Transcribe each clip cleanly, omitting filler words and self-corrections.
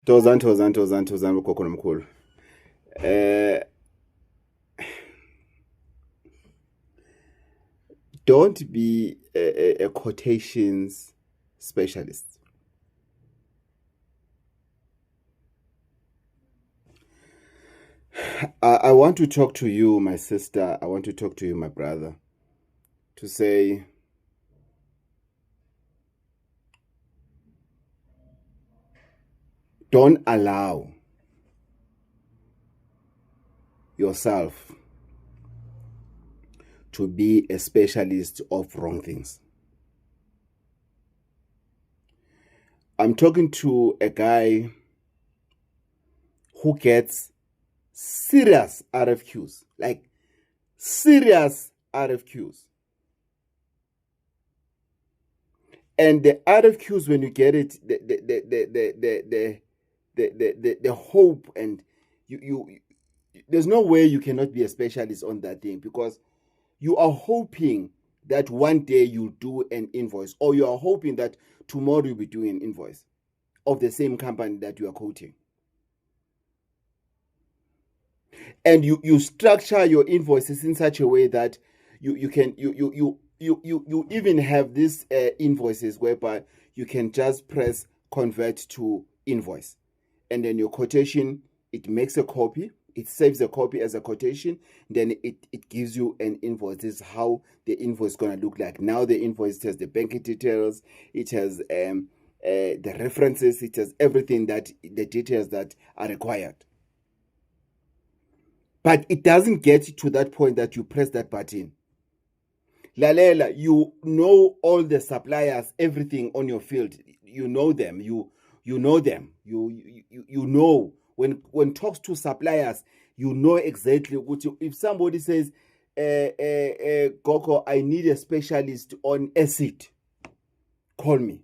Tozan ugogo nomkhulu. Don't be a quotations specialist. I want to talk to you, my sister. I want to talk to you, my brother, to say, don't allow yourself to be a specialist of wrong things. I'm talking to a guy who gets serious RFQs, like serious RFQs. And the RFQs, when you get it, the hope, and you there's no way you cannot be a specialist on that thing, because you are hoping that one day you'll do an invoice, or you are hoping that tomorrow you'll be doing an invoice of the same company that you are quoting. And you structure your invoices in such a way that you even have these invoices whereby you can just press convert to invoice, and then your quotation, it makes a copy, it saves a copy as a quotation, then it gives you an invoice. This is how the invoice is going to look like. Now the invoice has the bank details, it has the references, it has everything, that the details that are required. But it doesn't get to that point that you press that button. Lalela, you know all the suppliers, everything on your field. You know them. You know them. You know when talks to suppliers, you know exactly what if somebody says, Gogo, I need a specialist on acid, call me.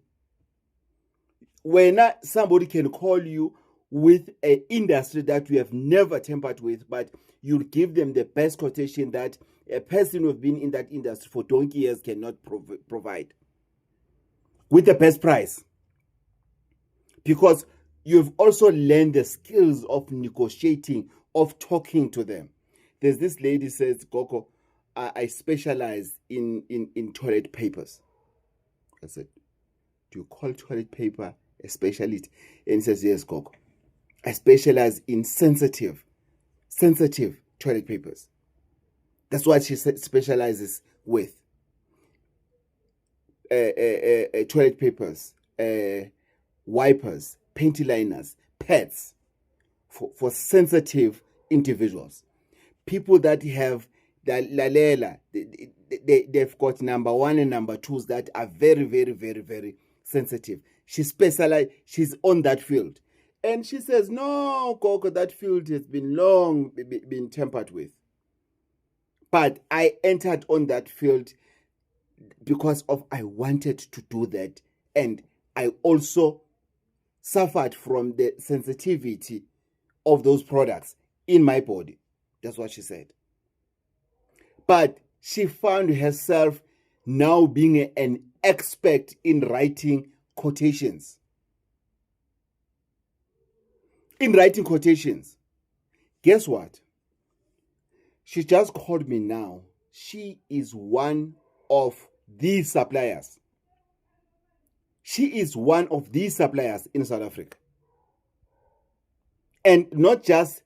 When somebody can call you with an industry that you have never tampered with, but you'll give them the best quotation that a person who's been in that industry for 20 years cannot provide, with the best price, because you've also learned the skills of negotiating, of talking to them. There's this lady says, Gogo, I specialize in toilet papers. I said, do you call toilet paper a specialist? And he says, yes, Gogo, I specialize in sensitive toilet papers. That's what she specializes with. Toilet papers, wipers, panty liners, pads for sensitive individuals. People that have the lalela, they've got number 1 and number 2s that are very, very, very, very sensitive. She's on that field. And she says, no, Gogo, that field has been long been tampered with. But I entered on that field because I wanted to do that. And I also suffered from the sensitivity of those products in my body. That's what she said. But she found herself now being an expert in writing quotations. Guess what? She just called me now. She is one of these suppliers. She is one of these suppliers in South Africa. And not just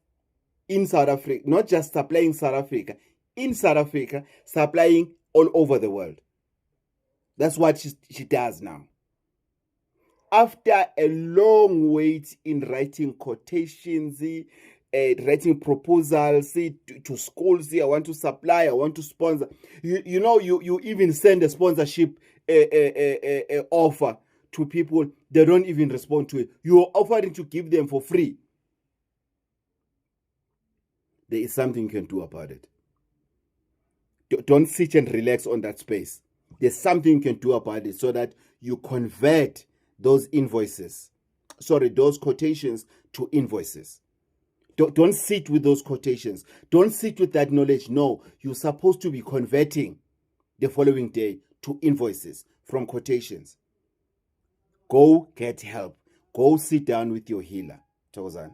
in South Africa, not just supplying South Africa, in South Africa, supplying all over the world. That's what she does now. After a long wait in writing quotations, writing proposals to schools, I want to supply, I want to sponsor. You even send a sponsorship offer to people, they don't even respond to it. You're offering to give them for free. There is something you can do about it. Don't sit and relax on that space. There's something you can do about it so that you convert those quotations to invoices. Don't sit with those quotations. Don't sit with that knowledge. No, you're supposed to be converting the following day to invoices from quotations. Go get help. Go sit down with your healer. Thokozani.